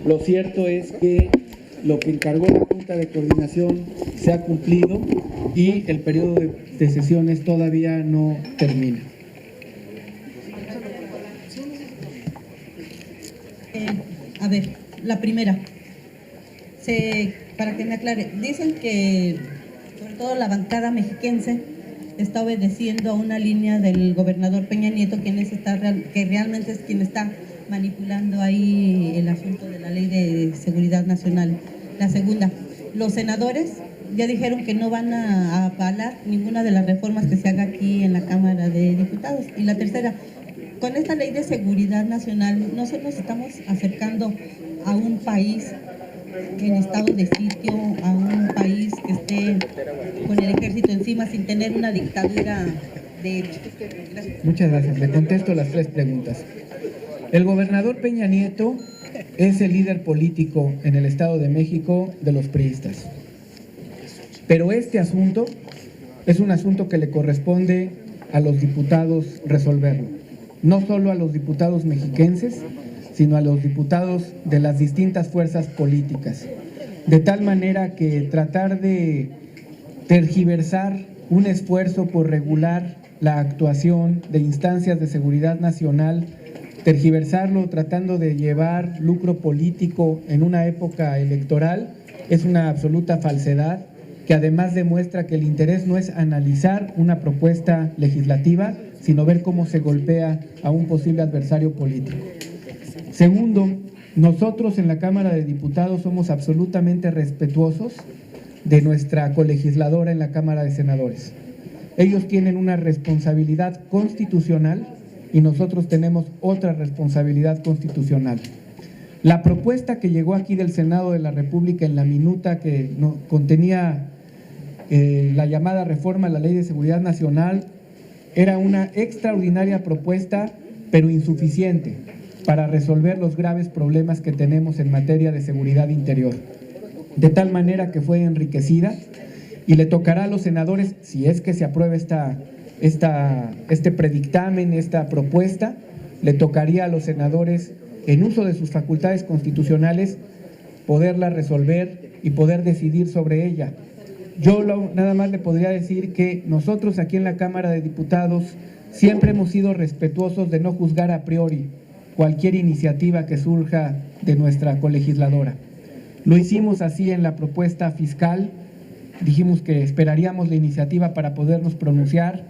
Lo cierto es que lo que encargó la Junta de Coordinación se ha cumplido y el periodo de sesiones todavía no termina. A ver, la primera, para que me aclare, dicen que sobre todo la bancada mexiquense está obedeciendo a una línea del gobernador Peña Nieto, que realmente es quien está manipulando ahí el asunto de la Ley de Seguridad Nacional. La segunda, los senadores ya dijeron que no van a avalar ninguna de las reformas que se haga aquí en la Cámara de Diputados. Y la tercera, con esta Ley de Seguridad Nacional, ¿no se nos estamos acercando a un país en estado de sitio, a un país que esté con el ejército encima sin tener una dictadura de hecho? Gracias. Muchas gracias. Le contesto las tres preguntas. El gobernador Peña Nieto es el líder político en el Estado de México de los priistas. Pero este asunto es un asunto que le corresponde a los diputados resolverlo. No solo a los diputados mexiquenses, sino a los diputados de las distintas fuerzas políticas. De tal manera que tratar de tergiversar un esfuerzo por regular la actuación de instancias de seguridad nacional, tergiversarlo tratando de llevar lucro político en una época electoral, es una absoluta falsedad que además demuestra que el interés no es analizar una propuesta legislativa, sino ver cómo se golpea a un posible adversario político. Segundo, nosotros en la Cámara de Diputados somos absolutamente respetuosos de nuestra colegisladora en la Cámara de Senadores. Ellos tienen una responsabilidad constitucional y nosotros tenemos otra responsabilidad constitucional. La propuesta que llegó aquí del Senado de la República en la minuta que contenía la llamada reforma a la Ley de Seguridad Nacional era una extraordinaria propuesta, pero insuficiente para resolver los graves problemas que tenemos en materia de seguridad interior. De tal manera que fue enriquecida y le tocará a los senadores, si es que se aprueba este predictamen, esta propuesta, le tocaría a los senadores, en uso de sus facultades constitucionales, poderla resolver y poder decidir sobre ella. Yo nada más le podría decir que nosotros aquí en la Cámara de Diputados siempre hemos sido respetuosos de no juzgar a priori cualquier iniciativa que surja de nuestra colegisladora. Lo hicimos así en la propuesta fiscal, dijimos que esperaríamos la iniciativa para podernos pronunciar.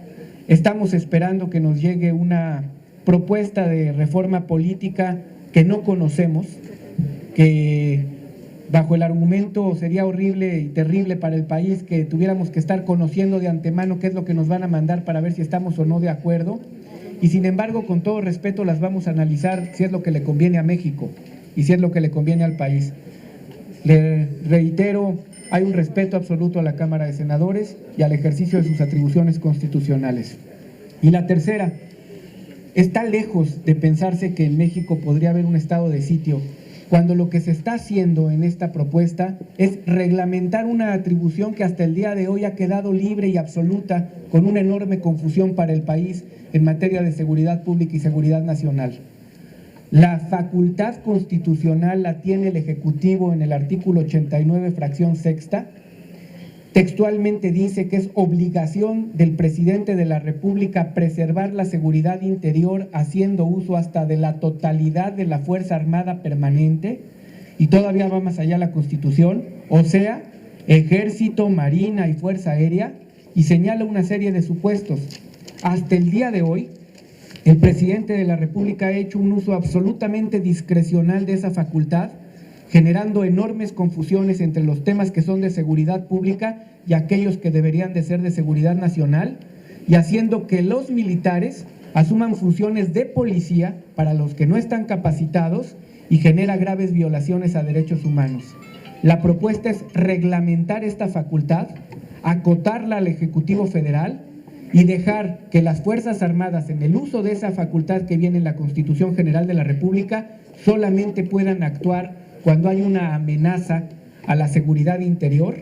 Estamos esperando que nos llegue una propuesta de reforma política que no conocemos, que bajo el argumento sería horrible y terrible para el país que tuviéramos que estar conociendo de antemano qué es lo que nos van a mandar para ver si estamos o no de acuerdo. Y sin embargo, con todo respeto, las vamos a analizar si es lo que le conviene a México y si es lo que le conviene al país. Le reitero, hay un respeto absoluto a la Cámara de Senadores y al ejercicio de sus atribuciones constitucionales. Y la tercera, está lejos de pensarse que en México podría haber un estado de sitio, cuando lo que se está haciendo en esta propuesta es reglamentar una atribución que hasta el día de hoy ha quedado libre y absoluta, con una enorme confusión para el país en materia de seguridad pública y seguridad nacional. La facultad constitucional la tiene el Ejecutivo en el artículo 89, fracción sexta. Textualmente dice que es obligación del presidente de la República preservar la seguridad interior haciendo uso hasta de la totalidad de la Fuerza Armada Permanente, y todavía va más allá la Constitución, o sea, Ejército, Marina y Fuerza Aérea, y señala una serie de supuestos. Hasta el día de hoy, el presidente de la República ha hecho un uso absolutamente discrecional de esa facultad, generando enormes confusiones entre los temas que son de seguridad pública y aquellos que deberían de ser de seguridad nacional, y haciendo que los militares asuman funciones de policía para los que no están capacitados y genera graves violaciones a derechos humanos. La propuesta es reglamentar esta facultad, acotarla al Ejecutivo Federal y dejar que las Fuerzas Armadas, en el uso de esa facultad que viene en la Constitución General de la República, solamente puedan actuar cuando hay una amenaza a la seguridad interior,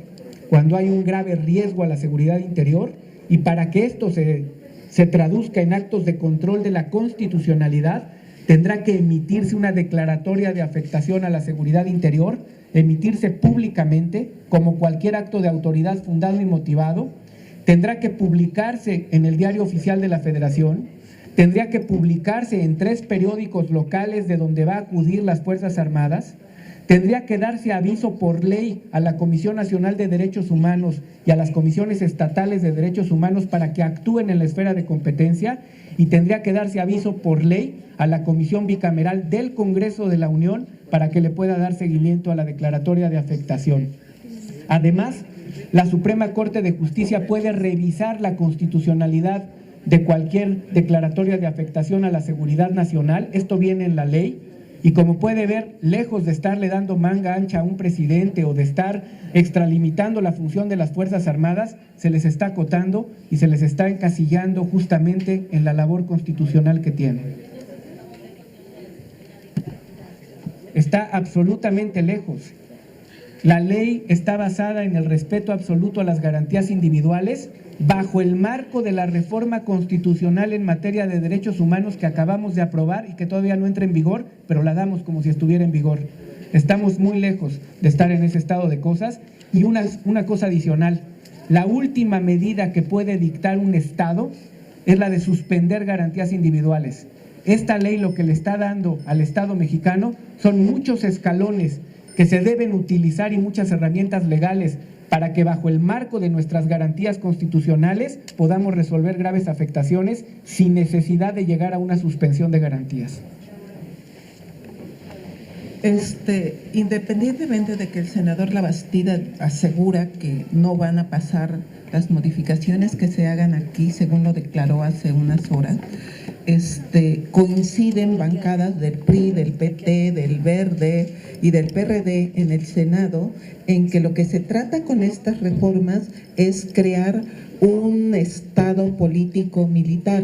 cuando hay un grave riesgo a la seguridad interior, y para que esto se traduzca en actos de control de la constitucionalidad, tendrá que emitirse una declaratoria de afectación a la seguridad interior, emitirse públicamente como cualquier acto de autoridad fundado y motivado, tendrá que publicarse en el Diario Oficial de la Federación, tendría que publicarse en 3 periódicos locales de donde va a acudir las Fuerzas Armadas, tendría que darse aviso por ley a la Comisión Nacional de Derechos Humanos y a las comisiones estatales de derechos humanos para que actúen en la esfera de competencia, y tendría que darse aviso por ley a la Comisión Bicameral del Congreso de la Unión para que le pueda dar seguimiento a la declaratoria de afectación. Además, la Suprema Corte de Justicia puede revisar la constitucionalidad de cualquier declaratoria de afectación a la seguridad nacional. Esto viene en la ley. Y como puede ver, lejos de estarle dando manga ancha a un presidente o de estar extralimitando la función de las Fuerzas Armadas, se les está acotando y se les está encasillando justamente en la labor constitucional que tienen. Está absolutamente lejos. La ley está basada en el respeto absoluto a las garantías individuales bajo el marco de la reforma constitucional en materia de derechos humanos que acabamos de aprobar y que todavía no entra en vigor, pero la damos como si estuviera en vigor. Estamos muy lejos de estar en ese estado de cosas. Y una cosa adicional, la última medida que puede dictar un Estado es la de suspender garantías individuales. Esta ley lo que le está dando al Estado mexicano son muchos escalones que se deben utilizar y muchas herramientas legales para que bajo el marco de nuestras garantías constitucionales podamos resolver graves afectaciones sin necesidad de llegar a una suspensión de garantías. Independientemente de que el senador Labastida asegura que no van a pasar las modificaciones que se hagan aquí, según lo declaró hace unas horas, coinciden bancadas del PRI, del PT, del Verde y del PRD en el Senado en que lo que se trata con estas reformas es crear un Estado político militar.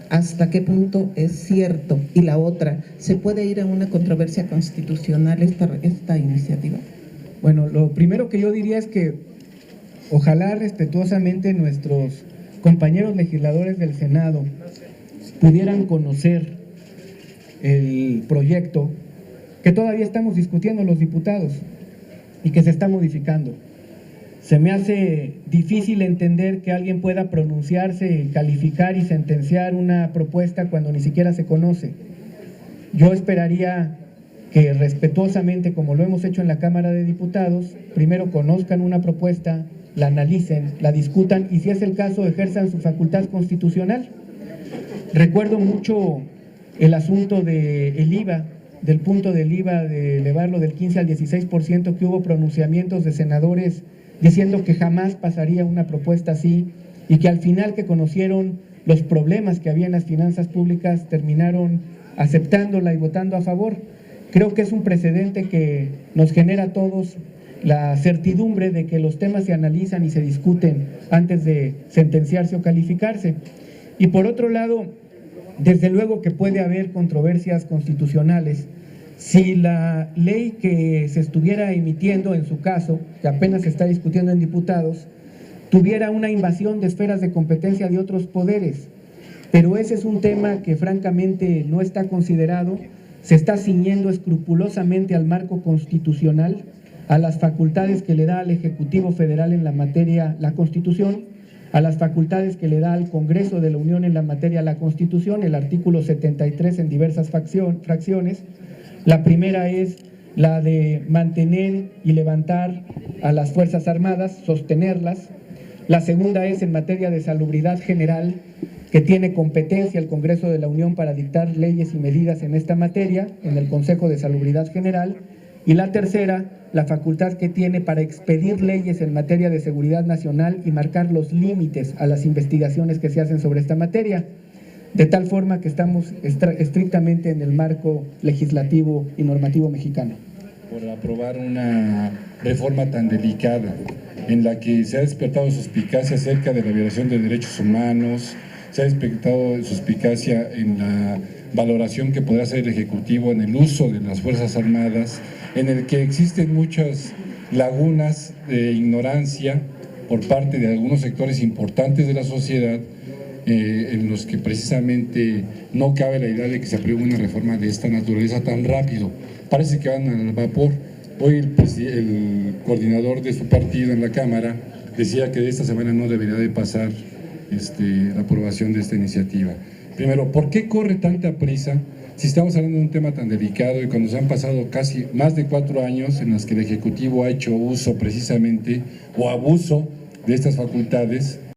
¿Hasta qué punto es cierto? Y la otra, ¿se puede ir a una controversia constitucional esta iniciativa? Bueno, lo primero que yo diría es que ojalá respetuosamente nuestros compañeros legisladores del Senado pudieran conocer el proyecto que todavía estamos discutiendo los diputados y que se está modificando. Se me hace difícil entender que alguien pueda pronunciarse, calificar y sentenciar una propuesta cuando ni siquiera se conoce. Yo esperaría que respetuosamente, como lo hemos hecho en la Cámara de Diputados, primero conozcan una propuesta, la analicen, la discutan y, si es el caso, ejerzan su facultad constitucional. Recuerdo mucho el asunto del IVA, del punto del IVA, de elevarlo del 15 al 16%, que hubo pronunciamientos de senadores diciendo que jamás pasaría una propuesta así y que al final, que conocieron los problemas que había en las finanzas públicas, terminaron aceptándola y votando a favor. Creo que es un precedente que nos genera a todos la certidumbre de que los temas se analizan y se discuten antes de sentenciarse o calificarse. Y por otro lado, desde luego que puede haber controversias constitucionales. Si la ley que se estuviera emitiendo, en su caso, que apenas se está discutiendo en diputados, tuviera una invasión de esferas de competencia de otros poderes, pero ese es un tema que francamente no está considerado, se está ciñendo escrupulosamente al marco constitucional, a las facultades que le da al Ejecutivo Federal en la materia la Constitución, a las facultades que le da al Congreso de la Unión en la materia la Constitución, el artículo 73 en diversas fracciones. La primera es la de mantener y levantar a las Fuerzas Armadas, sostenerlas. La segunda es en materia de salubridad general, que tiene competencia el Congreso de la Unión para dictar leyes y medidas en esta materia, en el Consejo de Salubridad General. Y la tercera, la facultad que tiene para expedir leyes en materia de seguridad nacional y marcar los límites a las investigaciones que se hacen sobre esta materia, de tal forma que estamos estrictamente en el marco legislativo y normativo mexicano. Por aprobar una reforma tan delicada, en la que se ha despertado suspicacia acerca de la violación de derechos humanos, se ha despertado suspicacia en la valoración que podrá hacer el Ejecutivo en el uso de las Fuerzas Armadas, en el que existen muchas lagunas de ignorancia por parte de algunos sectores importantes de la sociedad, en los que precisamente no cabe la idea de que se apruebe una reforma de esta naturaleza tan rápido. Parece que van al vapor. Hoy el coordinador de su partido en la Cámara decía que de esta semana no debería de pasar la aprobación de esta iniciativa. Primero, ¿por qué corre tanta prisa si estamos hablando de un tema tan delicado y cuando se han pasado casi más de 4 años en los que el Ejecutivo ha hecho uso precisamente o abuso de estas facultades?